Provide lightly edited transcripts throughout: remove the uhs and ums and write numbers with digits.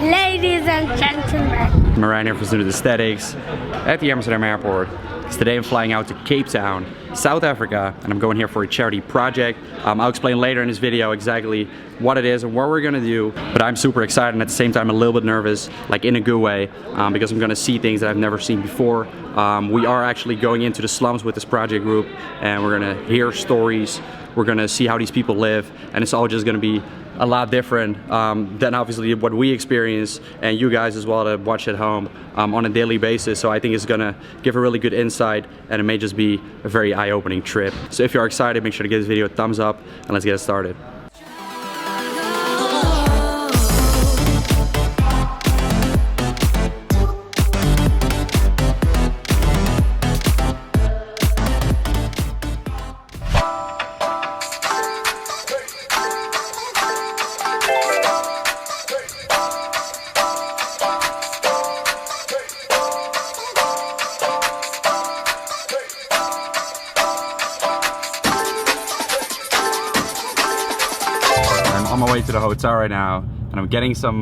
Ladies and gentlemen, Marijn here for Student Aesthetics at the Amsterdam airport. Today I'm flying out to Cape Town, South Africa, and I'm going here for a charity project. I'll explain later in this video exactly what it is and what we're gonna do, but I'm super excited and at the same time a little bit nervous, like in a good way, because I'm gonna see things that I've never seen before. We are actually going into the slums with this project group and we're gonna hear stories, we're gonna see how these people live, and it's all just gonna be a lot different than obviously what we experience and you guys as well that watch at home on a daily basis. So I think it's gonna give a really good insight and it may just be a very eye-opening trip. So if you're excited, make sure to give this video a thumbs up and let's get started. I'm on my way to the hotel right now and I'm getting some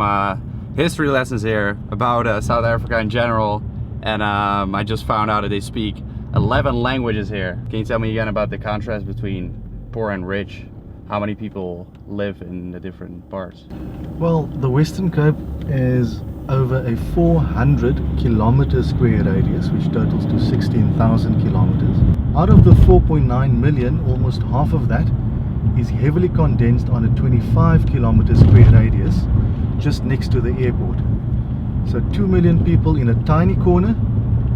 history lessons here about South Africa in general, and I just found out that they speak 11 languages here. Can you tell me again about the contrast between poor and rich? How many people live in the different parts? Well, the Western Cape is over a 400 kilometer square radius, which totals to 16,000 kilometers. Out of the 4.9 million, almost half of that is heavily condensed on a 25 kilometer square radius just next to the airport. So 2 million people in a tiny corner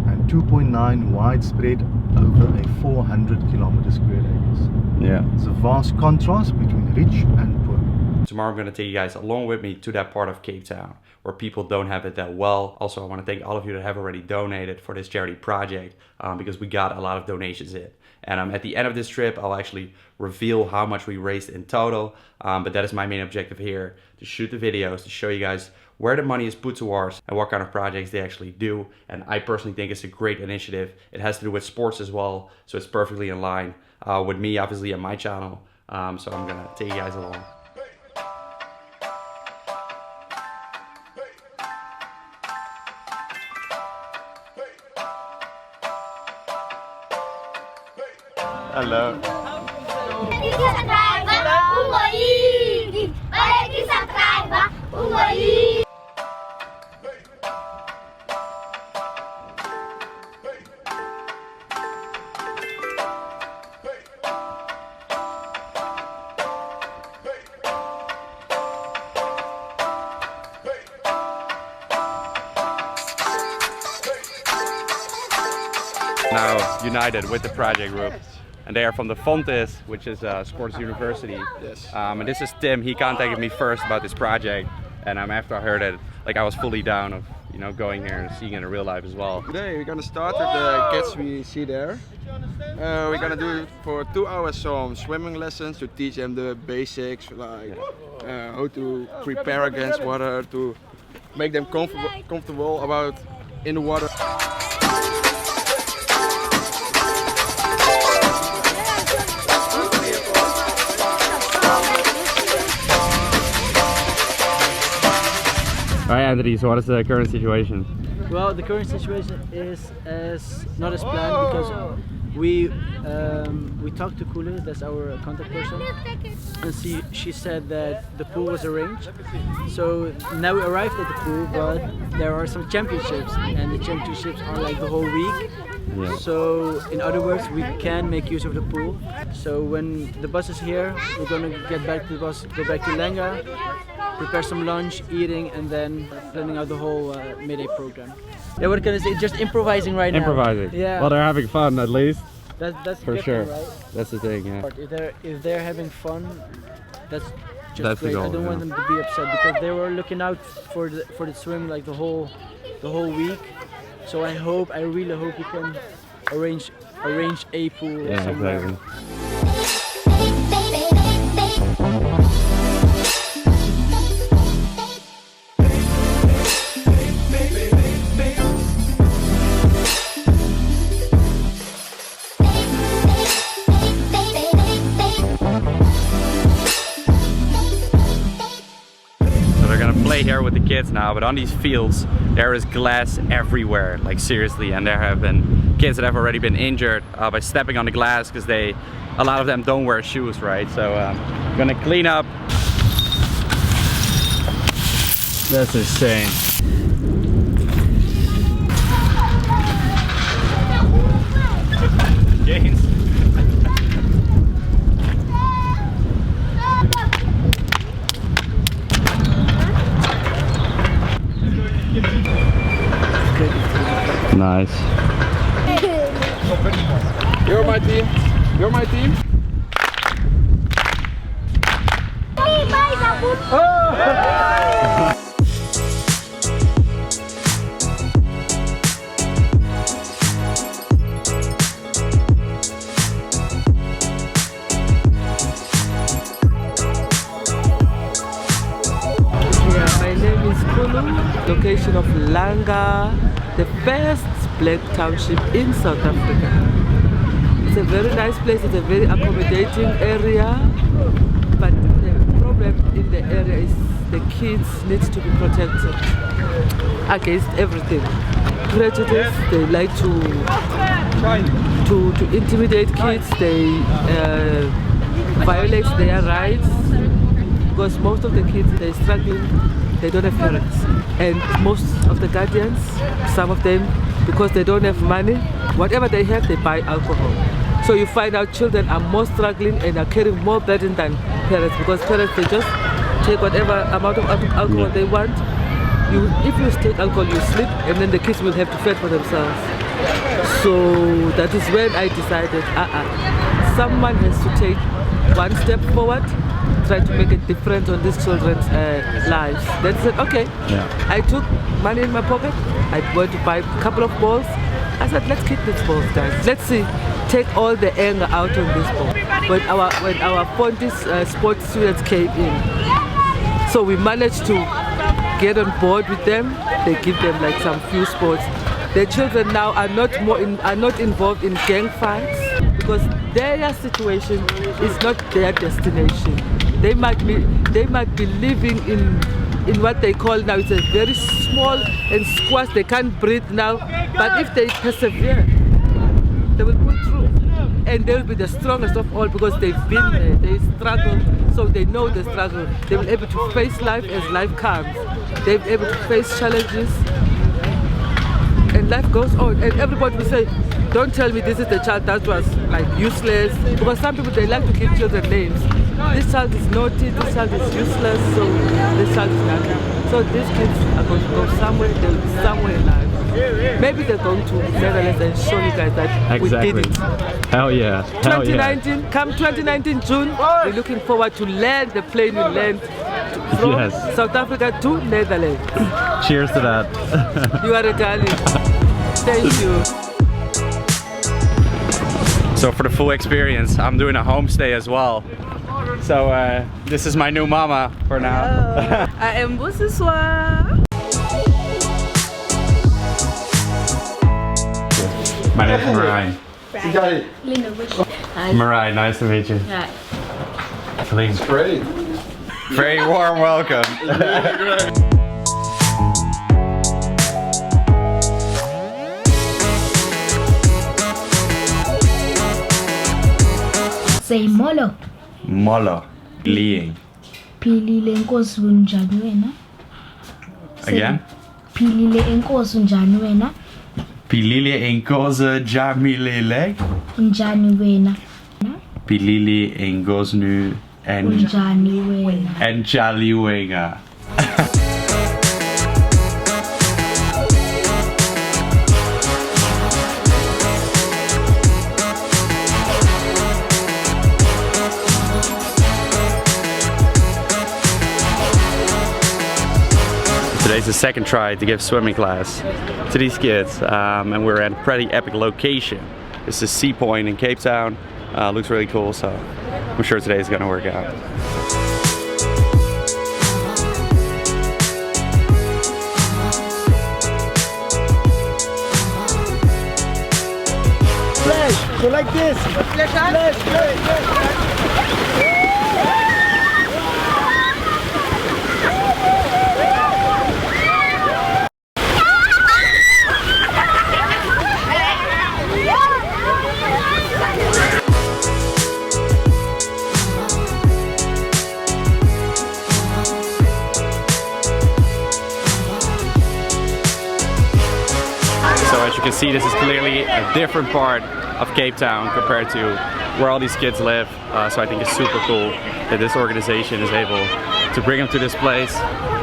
and 2.9 widespread over a 400 kilometer square radius. Yeah. It's a vast contrast between rich and poor. Tomorrow I'm going to take you guys along with me to that part of Cape Town where people don't have it that well. Also, I want to thank all of you that have already donated for this charity project because we got a lot of donations in. And at the end of this trip, I'll actually reveal how much we raised in total. But that is my main objective here, to shoot the videos, to show you guys where the money is put towards and what kind of projects they actually do. And I personally think it's a great initiative. It has to do with sports as well, so it's perfectly in line with me, obviously, on my channel. So I'm gonna take you guys along. Hello. Now united with the project group. And they are from the Fontes, which is a sports university. Yes. And this is Tim. He contacted me first about this project, and after I heard it, like I was fully down of going here and seeing it in real life as well. Today we're gonna start with the kids we see there. We're gonna do it for 2 hours some swimming lessons to teach them the basics, like how to prepare against water, to make them comfortable about in the water. Alright, Anthony, so what is the current situation? Well, the current situation is not as planned because we talked to Kule, that's our contact person, and she said that the pool was arranged. So now we arrived at the pool, but there are some championships, and the championships are like the whole week. Yeah. So in other words, we can make use of the pool. So when the bus is here, we're gonna get back to the bus, go back to Lenga, prepare some lunch, eating, and then planning out the whole Mayday program. Yeah, what can I say? Just improvising right now. Improvising. Yeah. Well, they're having fun at least. That's for the sure. thing, right? That's the thing, yeah. But if they're having fun, that's just That's the great. goal, I don't want them to be upset because they were looking out for the swim like the whole week. So I really hope we can arrange a pool somewhere. Exactly. there with the kids now, but on these fields there is glass everywhere, like seriously, and there have been kids that have already been injured by stepping on the glass because a lot of them don't wear shoes, right? So I'm gonna clean up. That's insane. Gains. Nice. You're my team. You're my team. My name is Kulu, location of Langa, the first black township in South Africa. It's a very nice place, it's a very accommodating area, but the problem in the area is the kids need to be protected against everything. Prejudice, they like to intimidate kids, they violate their rights, because most of the kids, they're struggling, they don't have parents. And most of the guardians, some of them, because they don't have money, whatever they have, they buy alcohol. So you find out children are more struggling and are carrying more burden than parents, because parents, they just take whatever amount of alcohol they want. If you take alcohol, you sleep, and then the kids will have to fend for themselves. So that is when I decided, someone has to take one step forward, try to make a difference on these children's lives. Then I said, okay. I took money in my pocket. I went to buy a couple of balls. I said, let's keep these balls, guys. Let's see, take all the anger out on this ball. When our Pontis sports students came in, so we managed to get on board with them. They give them like some few sports. The children now are not involved in gang fights, because their situation is not their destination. They might be living in what they call now, it's a very small and squash, they can't breathe now, but if they persevere, they will pull through. And they will be the strongest of all, because they've been there, they struggle, so they know the struggle. They will be able to face life as life comes. They'll be able to face challenges, and life goes on. And everybody will say, don't tell me this is the child that was like useless, because some people, they like to give children names. This child is naughty, this child is useless, so this child is nothing. So these kids are going to go somewhere, they'll be somewhere in life. Maybe they're going to Netherlands and show you guys that we did it. Hell yeah. Hell 2019, yeah. come 2019 June, we're looking forward to land the plane we land from South Africa to Netherlands. Cheers to that. You are a darling. Thank you. So for the full experience, I'm doing a homestay as well. So this is my new mama for now. I am Busiswa. My name is Marai. Marai, nice to meet you. Please. Great. Very warm welcome. Say molo. Molo. Liing. Philile inkosi unjani wena? Again? Philile inkosi unjani wena? Pilile enkoze jamilele. Unjani wena? Pilili engosnu en Unjani wena? en chaliwenga. Today's the second try to give swimming class to these kids, and we're at a pretty epic location. This is Sea Point in Cape Town. Looks really cool, so I'm sure today is gonna work out. Flash, go like this. Flash, flash. can see this is clearly a different part of Cape Town compared to where all these kids live. So I think it's super cool that this organization is able to bring them to this place.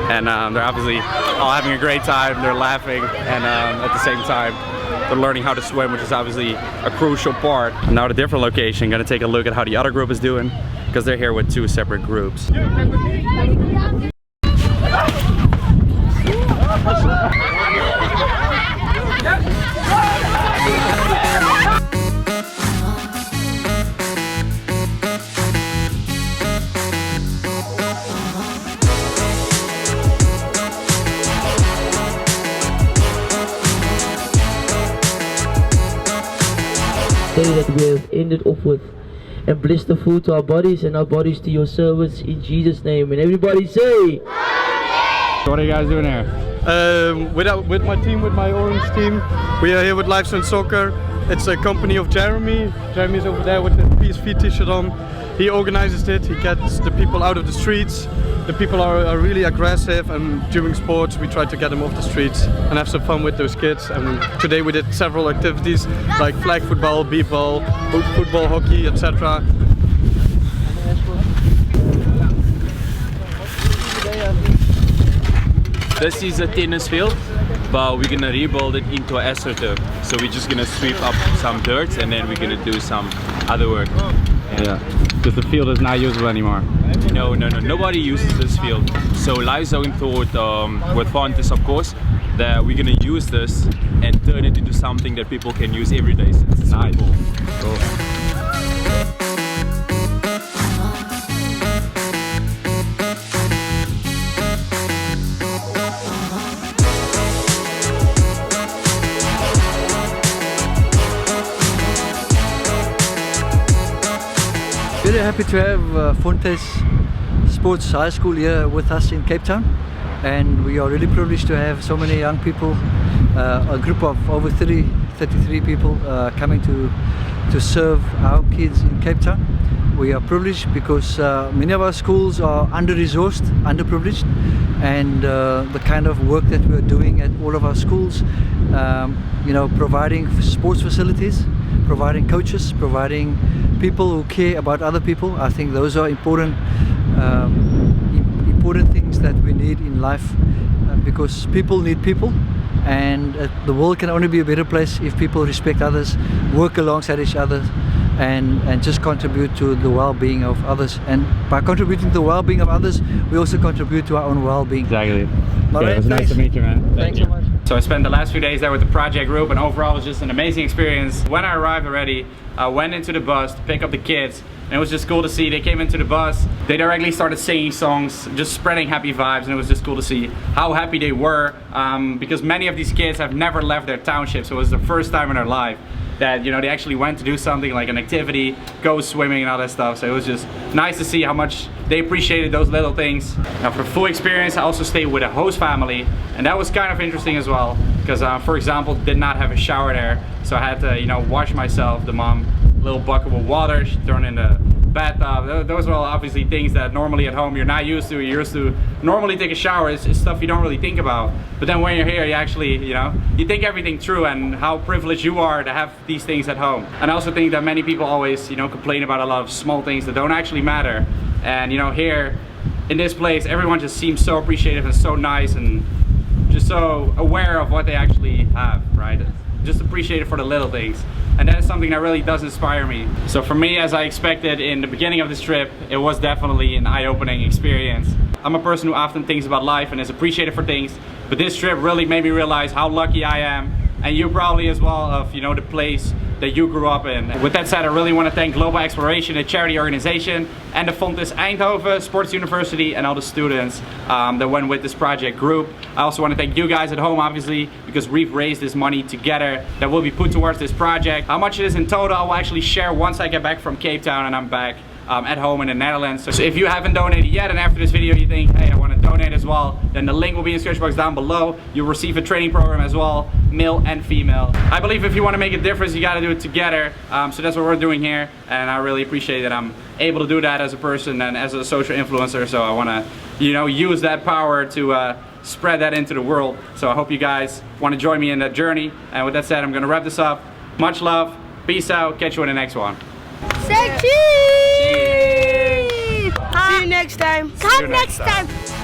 And they're obviously all having a great time, they're laughing, and at the same time they're learning how to swim, which is obviously a crucial part. Now at a different location, gonna take a look at how the other group is doing, because they're here with two separate groups. That we have ended off with, and bless the food to our bodies and our bodies to your service in Jesus' name. And everybody say, So what are you guys doing here? With my team, with my orange team, we are here with Lifestone Soccer. It's a company of Jeremy. Jeremy's over there with the PSV t-shirt on. He organizes it, he gets the people out of the streets. The people are really aggressive, and during sports we try to get them off the streets and have some fun with those kids. And today we did several activities like flag football, b-ball, football, hockey, etc. This is a tennis field, but we're gonna rebuild it into an astroturf. So we're just gonna sweep up some dirt and then we're gonna do some other work. Yeah, because the field is not usable anymore. No, nobody uses this field. So Lifestone thought, with Fontes of course, that we're gonna use this and turn it into something that people can use every day. So it's Nice. cool. Cool. Very happy to have Fontes Sports High School here with us in Cape Town, and we are really privileged to have so many young people, a group of over 33 people coming to serve our kids in Cape Town. We are privileged because many of our schools are under-resourced, underprivileged, and the kind of work that we are doing at all of our schools, you know, providing sports facilities, providing coaches, providing people who care about other people. I think those are important things that we need in life, because people need people, and the world can only be a better place if people respect others, work alongside each other, and just contribute to the well-being of others. And by contributing to the well-being of others, we also contribute to our own well-being. Exactly. All Yeah, right, it was nice thanks. to meet you, man. Thanks so much. So I spent the last few days there with the project group, and overall it was just an amazing experience. When I arrived already, I went into the bus to pick up the kids, and it was just cool to see. They came into the bus, they directly started singing songs, just spreading happy vibes, and it was just cool to see how happy they were, because many of these kids have never left their township, so it was the first time in their life that, you know, they actually went to do something like an activity, go swimming and all that stuff. So it was just nice to see how much they appreciated those little things. Now for full experience, I also stayed with a host family, and that was kind of interesting as well, because for example, did not have a shower there, so I had to, you know, wash myself. The mom, little bucket of water, she threw in the bathtub. Those are all obviously things that normally at home you're not used to. You're used to normally take a shower. It's stuff you don't really think about. But then when you're here, you actually, you know, you think everything through, and how privileged you are to have these things at home. And I also think that many people always, you know, complain about a lot of small things that don't actually matter. And you know, here in this place, everyone just seems so appreciative and so nice, and just so aware of what they actually have, right? Just appreciate it for the little things. And that is something that really does inspire me. So for me, as I expected in the beginning of this trip, it was definitely an eye-opening experience. I'm a person who often thinks about life and is appreciated for things, but this trip really made me realize how lucky I am, and you probably as well, of, you know, the place that you grew up in. With that said, I really want to thank Global Exploration, a charity organization, and the Fontes Eindhoven Sports University, and all the students that went with this project group. I also want to thank you guys at home, obviously, because we've raised this money together that will be put towards this project. How much it is in total, I will actually share once I get back from Cape Town and I'm back at home in the Netherlands. So if you haven't donated yet, and after this video you think, hey, I want to donate as well, then the link will be in the description box down below. You'll receive a training program as well, male and female. I believe if you want to make a difference, you got to do it together. So that's what we're doing here, and I really appreciate that I'm able to do that as a person and as a social influencer. So I want to, you know, use that power to spread that into the world. So I hope you guys want to join me in that journey. And with that said, I'm going to wrap this up. Much love, peace out, catch you in the next one. Say cheese! See you next time. Come next time.